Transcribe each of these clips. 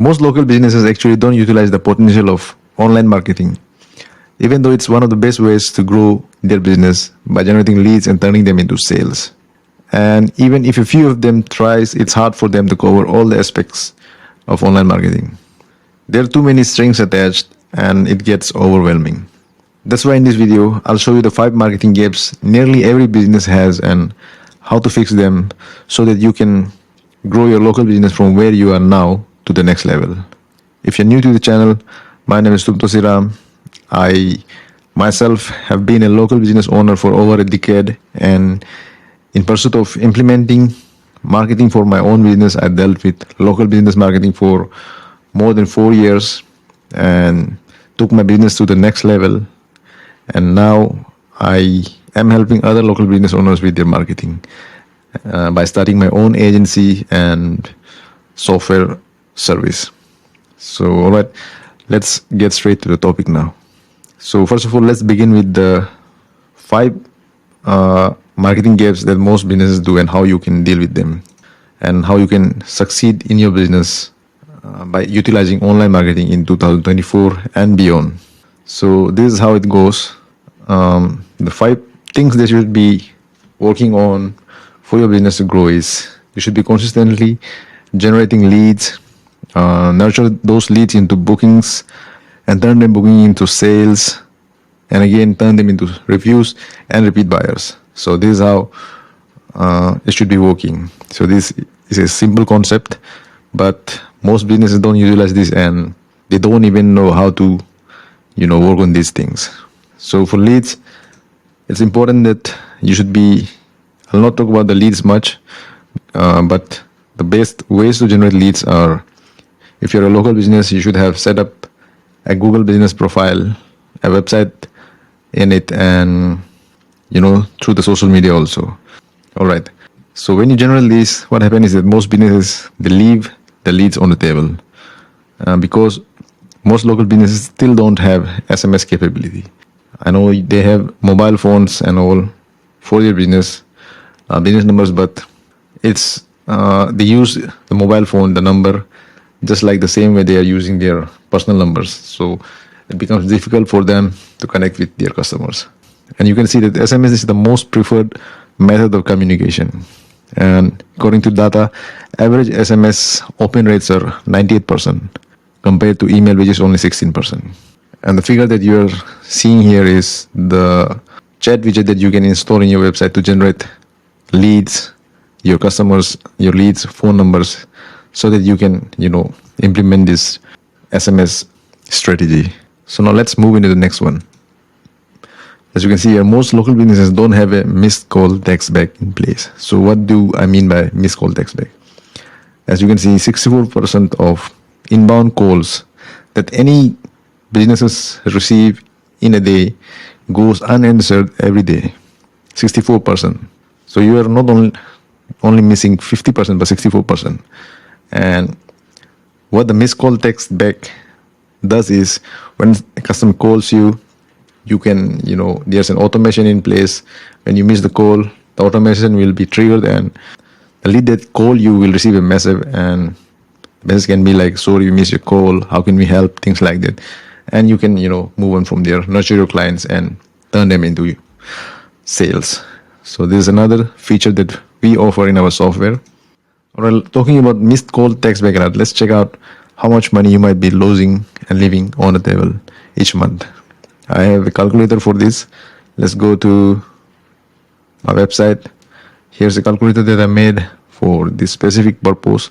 Most local businesses actually don't utilize the potential of online marketing, even though it's one of the best ways to grow their business by generating leads and turning them into sales. And even if a few of them tries, it's hard for them to cover all the aspects of online marketing. There are too many strings attached and it gets overwhelming. That's why in this video, I'll show you the 5 marketing gaps nearly every business has and how to fix them so that you can grow your local business from where you are now to the next level. If you're new to the channel, my name is Tupto Siram. I myself have been a local business owner for over a decade, and in pursuit of implementing marketing for my own business, I dealt with local business marketing for more than 4 years and took my business to the next level. And now I am helping other local business owners with their marketing by starting my own agency and software service. So, all right, let's get straight to the topic now. So, first of all, let's begin with the 5 marketing gaps that most businesses do and how you can deal with them and how you can succeed in your business by utilizing online marketing in 2024 and beyond. So, this is how it goes. The 5 things that you should be working on for your business to grow is you should be consistently generating leads, nurture those leads into bookings and turn them booking into sales, and again turn them into reviews and repeat buyers. So this is how it should be working. So this is a simple concept, but most businesses don't utilize this and they don't even know how to work on these things. So for leads, it's important that you should be, I'll not talk about the leads much, but the best ways to generate leads are, if you're a local business, you should have set up a Google business profile, a website in it, and through the social media also. All right. So when you generate leads, what happens is that most businesses, they leave the leads on the table because most local businesses still don't have SMS capability. I know they have mobile phones and all for their business numbers, but it's they use the mobile phone, the number, just like the same way they are using their personal numbers. So it becomes difficult for them to connect with their customers. And you can see that SMS is the most preferred method of communication. And according to data, average SMS open rates are 98% compared to email, which is only 16%. And the figure that you're seeing here is the chat widget that you can install in your website to generate leads, your customers, your leads, phone numbers, so that you can, implement this SMS strategy. So now let's move into the next one. As you can see here, most local businesses don't have a missed call text back in place. So what do I mean by missed call text back? As you can see, 64% of inbound calls that any businesses receive in a day goes unanswered every day. 64%. So you are not only missing 50% but 64%. And what the missed call text back does is, when a customer calls you, you can, there's an automation in place. When you miss the call, the automation will be triggered and the lead that call you will receive a message, and the message can be like, sorry, we missed your call, how can we help, things like that. And you can, move on from there, nurture your clients and turn them into sales. So this is another feature that we offer in our software. Alright, talking about missed call text back, let's check out how much money you might be losing and leaving on the table each month. I have a calculator for this. Let's go to my website. Here's a calculator that I made for this specific purpose.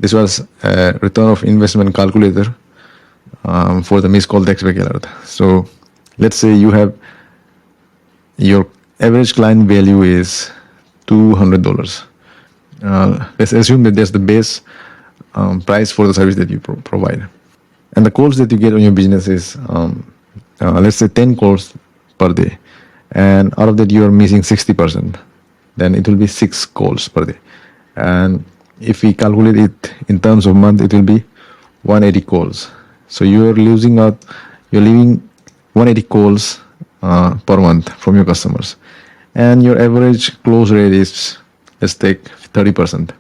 This was a return of investment calculator for the missed call text back alert. So let's say you have your average client value is $200. Let's assume that that's the base price for the service that you provide. And the calls that you get on your business is, let's say 10 calls per day. And out of that, you are missing 60%. Then it will be 6 calls per day. And if we calculate it in terms of month, it will be 180 calls. So you are losing out, you're leaving 180 calls per month from your customers. And your average close rate is, let's take 30%.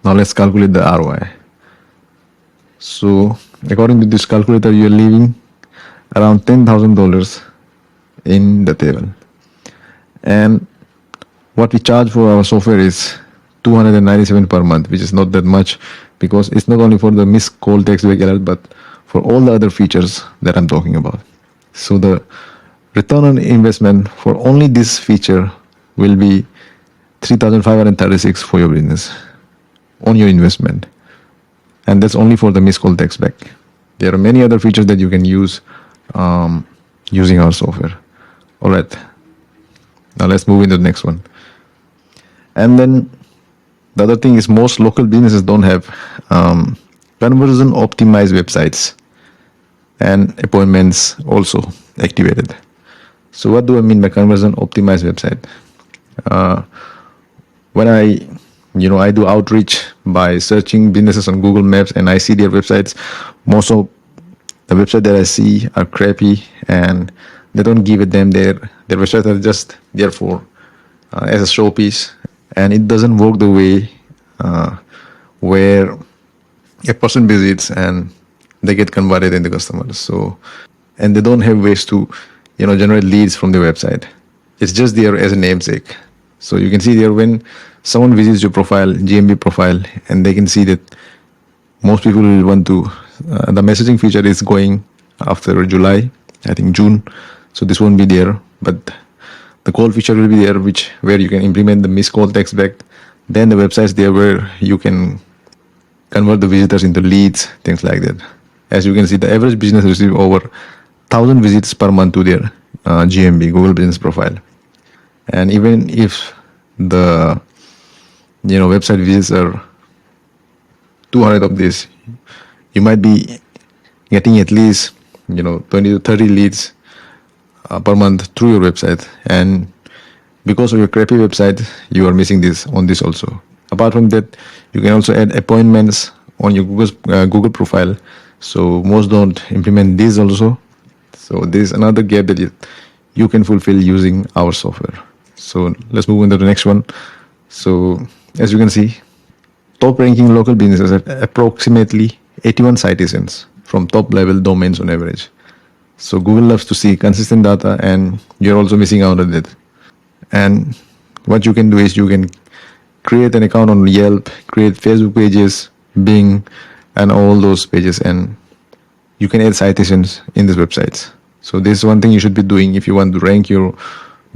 Now let's calculate the ROI. So according to this calculator, you're leaving around $10,000 in the table. And what we charge for our software is $297 per month, which is not that much, because it's not only for the missed call text back alert, but for all the other features that I'm talking about. So the return on investment for only this feature will be $3,536 for your business on your investment. And that's only for the missed call text back. There are many other features that you can use using our software. All right. Now let's move into the next one. And then the other thing is, most local businesses don't have conversion optimized websites and appointments also activated. So what do I mean by conversion optimized website? When I do outreach by searching businesses on Google Maps and I see their websites, most of the websites that I see are crappy and they don't give a damn. Their websites are just there for as a showpiece, and it doesn't work the way where a person visits and they get converted into customers. So, and they don't have ways to generate leads from the website. It's just there as a namesake. So you can see there, when someone visits your profile, GMB profile, and they can see that most people will want to, the messaging feature is going after July, I think June. So this won't be there, but the call feature will be there, where you can implement the missed call text back. Then the website's there where you can convert the visitors into leads, things like that. As you can see, the average business receives over 1,000 visits per month to their GMB, Google Business Profile. And even if the website visits are 200 of this, you might be getting at least 20 to 30 leads per month through your website. And because of your crappy website, you are missing this on this also. Apart from that, you can also add appointments on your Google profile. So most don't implement this also. So this is another gap that you can fulfill using our software. So let's move on to the next one. So as you can see, top ranking local businesses have approximately 81 citations from top level domains on average. So Google loves to see consistent data, and you're also missing out on that. And what you can do is, you can create an account on Yelp, create Facebook pages, Bing, and all those pages, and you can add citations in these websites. So this is one thing you should be doing if you want to rank your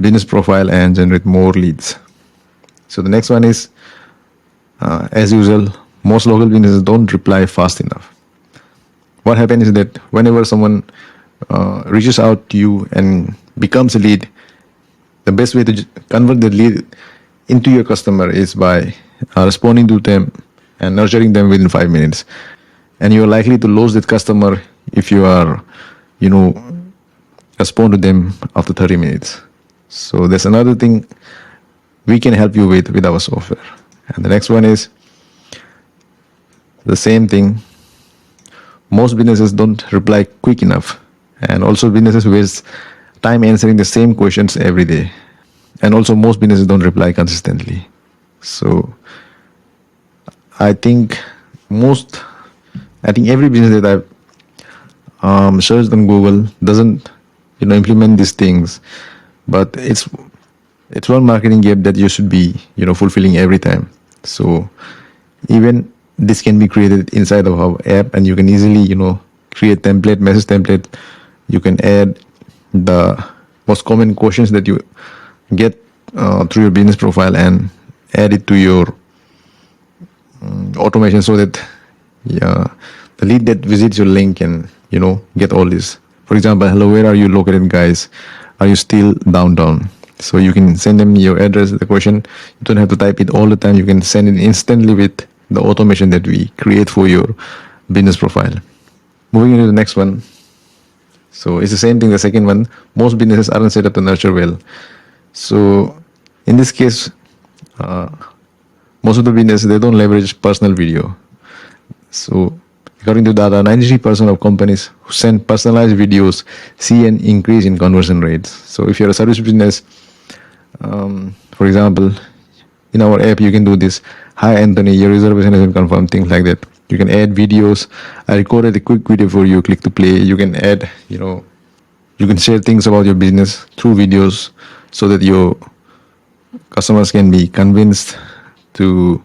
business profile and generate more leads. So the next one is, as usual, most local businesses don't reply fast enough. What happens is that whenever someone reaches out to you and becomes a lead, the best way to convert the lead into your customer is by responding to them and nurturing them within 5 minutes. And you're likely to lose that customer if you are, respond to them after 30 minutes. So that's another thing we can help you with our software. And the next one is the same thing. Most businesses don't reply quick enough. And also businesses waste time answering the same questions every day. And also most businesses don't reply consistently. So I think every business that I've searched on Google doesn't implement these things. But it's one marketing gap that you should be fulfilling every time. So even this can be created inside of our app, and you can easily create message template. You can add the most common questions that you get through your business profile and add it to your automation, so that the lead that visits your link can get all this. For example, hello, where are you located, guys? Are you still downtown? So you can send them your address, the question. You don't have to type it all the time. You can send it instantly with the automation that we create for your business profile. Moving into the next one. So it's the same thing, the second one. Most businesses aren't set up to nurture well. So in this case, most of the businesses, they don't leverage personal video. So according to data, 93% of companies who send personalized videos see an increase in conversion rates. So if you're a service business, for example, in our app, you can do this. Hi, Anthony, your reservation has been confirmed, things like that. You can add videos. I recorded a quick video for you. Click to play. You can add, you can share things about your business through videos so that your customers can be convinced to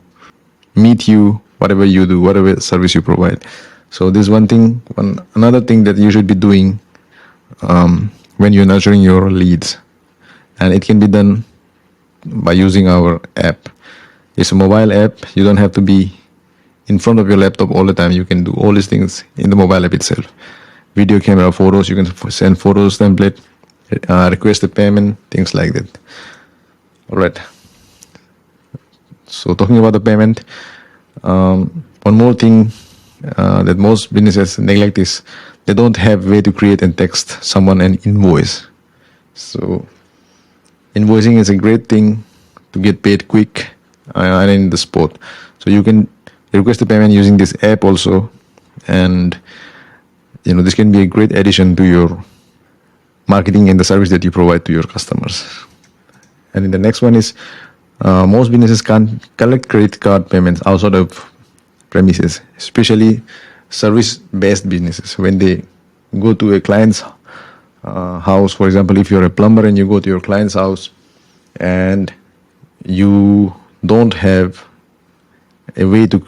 meet you, whatever you do, whatever service you provide. So this another thing that you should be doing when you're nurturing your leads, and it can be done by using our app. It's a mobile app. You don't have to be in front of your laptop all the time. You can do all these things in the mobile app itself. Video, camera, photos. You can send photos, template, request a payment, things like that. All right. So talking about the payment, one more thing that most businesses neglect is they don't have a way to create and text someone an invoice. So invoicing is a great thing to get paid quick and in the spot. So you can request a payment using this app also, and this can be a great addition to your marketing and the service that you provide to your customers. And then the next one is most businesses can't collect credit card payments outside of premises, especially service-based businesses. When they go to a client's house, for example, if you're a plumber and you go to your client's house and you don't have a way to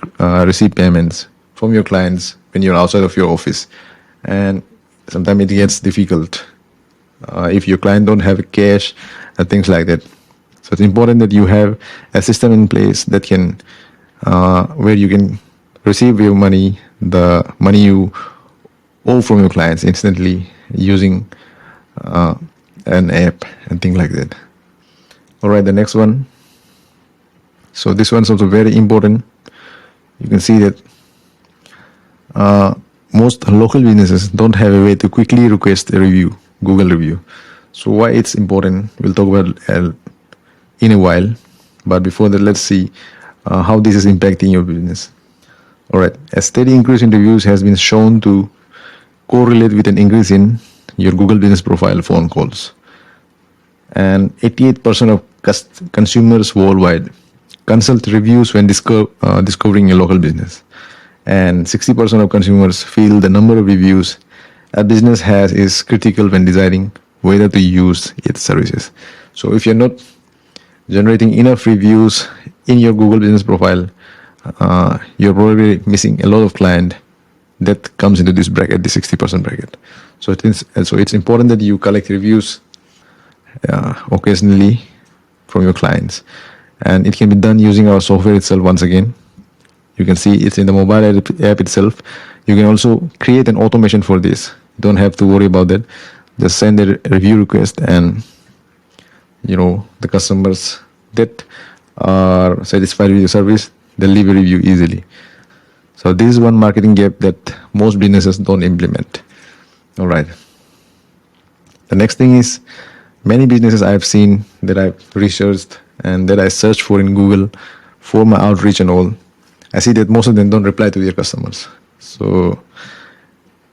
receive payments from your clients when you're outside of your office, and sometimes it gets difficult if your client don't have cash and things like that. So it's important that you have a system in place that can where you can receive your money, the money you owe from your clients instantly using an app and things like that. All right, the next one. So this one's also very important. You can see that most local businesses don't have a way to quickly request a review, Google review. So why it's important, we'll talk about in a while. But before that, let's see how this is impacting your business. All right, a steady increase in reviews has been shown to correlate with an increase in your Google Business Profile phone calls. And 88% of consumers worldwide consult reviews when discovering a local business. And 60% of consumers feel the number of reviews a business has is critical when deciding whether to use its services. So if you're not generating enough reviews in your Google Business Profile, you're probably missing a lot of client that comes into this bracket, the 60% bracket. So it's important that you collect reviews occasionally from your clients, and it can be done using our software itself. Once again, you can see it's in the mobile app itself. You can also create an automation for this. You don't have to worry about that. Just send a review request, and the customers that are satisfied with your service, they'll leave a review easily. So this is one marketing gap that most businesses don't implement. All right. The next thing is, many businesses I have seen that I've researched and that I searched for in Google for my outreach and all, I see that most of them don't reply to their customers. So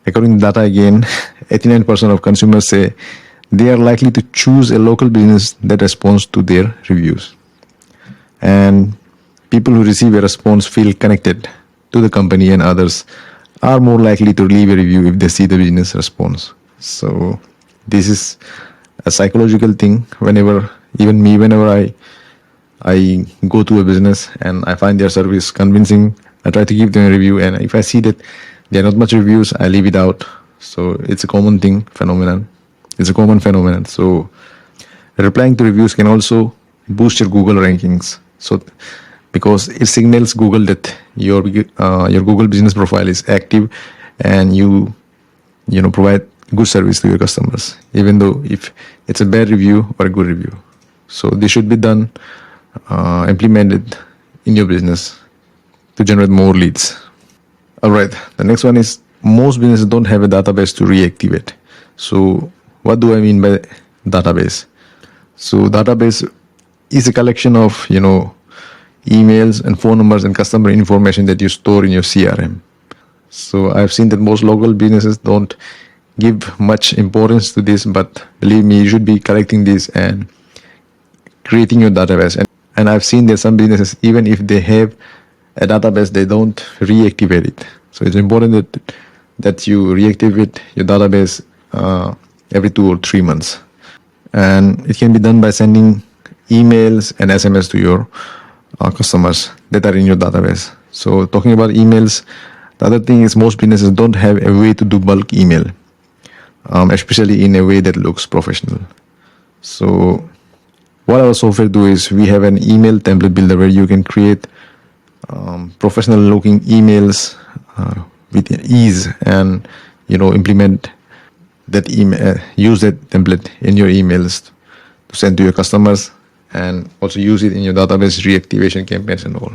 according to data again, 89% of consumers say they are likely to choose a local business that responds to their reviews. And people who receive a response feel connected to the company, and others are more likely to leave a review if they see the business response. So this is a psychological thing. Whenever I go to a business and I find their service convincing, I try to give them a review, and if I see that there are not much reviews, I leave it out. So it's a common phenomenon. It's a common phenomenon. So replying to reviews can also boost your Google rankings. So because it signals Google that your Google Business Profile is active, and you provide good service to your customers, even though if it's a bad review or a good review. So this should be done, implemented in your business to generate more leads. All right, the next one is, most businesses don't have a database to reactivate. So what do I mean by database? So database is a collection of emails and phone numbers and customer information that you store in your CRM. So I've seen that most local businesses don't give much importance to this, but believe me, you should be collecting this and creating your database. And I've seen that some businesses, even if they have a database, they don't reactivate it. So it's important that you reactivate your database every 2 or 3 months. And it can be done by sending emails and SMS to your customers that are in your database. So talking about emails, the other thing is most businesses don't have a way to do bulk email, especially in a way that looks professional. So what our software do is we have an email template builder where you can create professional looking emails with ease, and implement that email, use that template in your emails to send to your customers, and also use it in your database reactivation campaigns and all.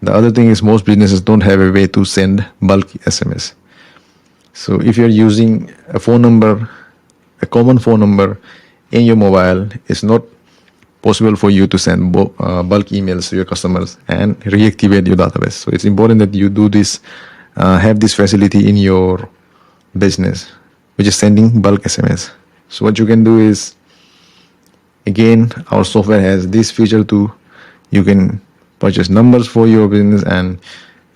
The other thing is most businesses don't have a way to send bulk SMS. So if you're using a phone number, a common phone number in your mobile, it's not possible for you to send bulk emails to your customers and reactivate your database. So it's important that you do this, have this facility in your business, which is sending bulk SMS. So what you can do is, again, our software has this feature too. You can purchase numbers for your business and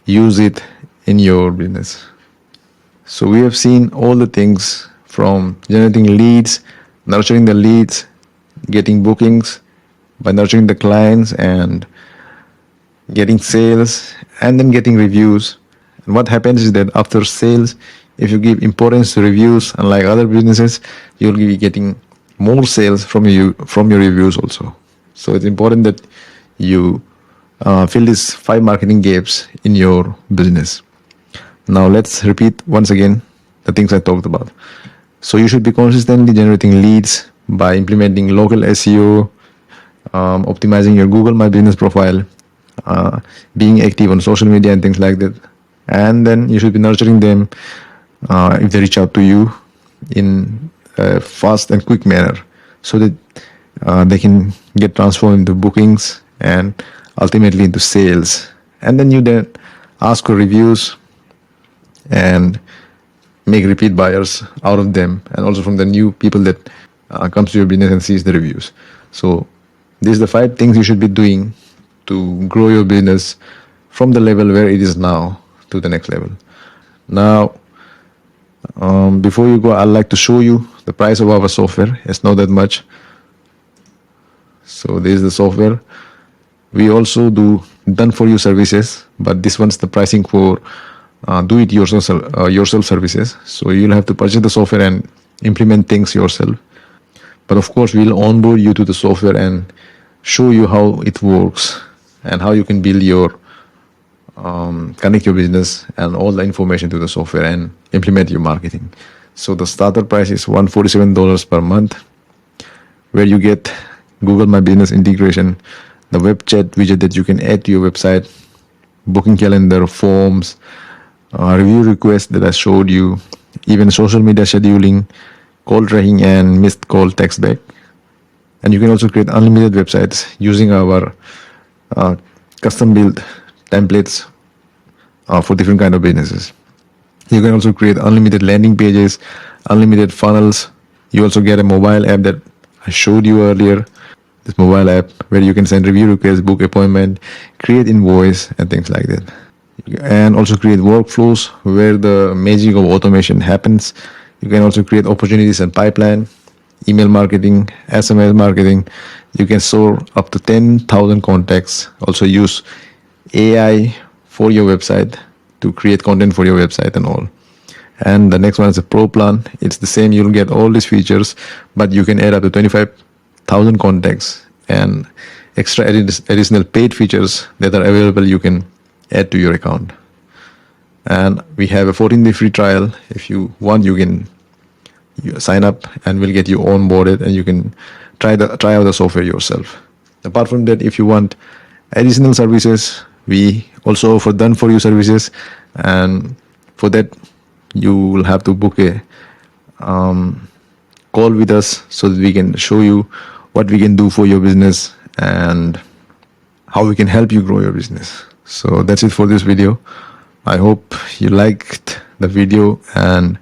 use it in your business. So we have seen all the things from generating leads, nurturing the leads, getting bookings by nurturing the clients, and getting sales, and then getting reviews. And what happens is that after sales, if you give importance to reviews, unlike other businesses, you'll be getting more sales from your reviews also. So it's important that you fill these 5 marketing gaps in your business. Now let's repeat once again the things I talked about. So you should be consistently generating leads by implementing local SEO, optimizing your Google My Business profile, being active on social media and things like that. And then you should be nurturing them if they reach out to you in a fast and quick manner, so that they can get transformed into bookings and ultimately into sales. And then you then ask for reviews and make repeat buyers out of them, and also from the new people that comes to your business and sees the reviews. So these are the 5 things you should be doing to grow your business from the level where it is now to the next level. Now, before you go, I'd like to show you the price of our software. It's not that much. So this is the software. We also do done for you services, but this one's the pricing for do it yourself services. So you'll have to purchase the software and implement things yourself. But of course, we'll onboard you to the software and show you how it works and how you can build your connect your business and all the information to the software and implement your marketing. So the starter price is $147 per month, where you get Google My Business integration, the web chat widget that you can add to your website, booking calendar, forms, review requests that I showed you, even social media scheduling, call tracking, and missed call text back. And you can also create unlimited websites using our custom built templates for different kind of businesses. You can also create unlimited landing pages, unlimited funnels. You also get a mobile app that I showed you earlier, this mobile app where you can send review requests, book appointment, create invoice, and things like that. And also create workflows where the magic of automation happens. You can also create opportunities and pipeline, email marketing, SMS marketing. You can store up to 10,000 contacts. Also use AI for your website to create content for your website and all. And the next one is a pro plan. It's the same. You'll get all these features, but you can add up to 25,000 contacts and extra additional paid features that are available you can add to your account. And we have a 14-day free trial. If you want, you can sign up and we'll get you onboarded and you can try out the software yourself. Apart from that, if you want additional services, we also offer done for you services, and for that you will have to book a call with us so that we can show you what we can do for your business and how we can help you grow your business. So that's it for this video. I hope you liked the video, and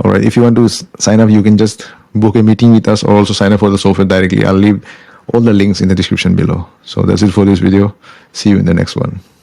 alright, if you want to sign up, you can just book a meeting with us or also sign up for the software directly. I'll leave all the links in the description below. So that's it for this video. See you in the next one.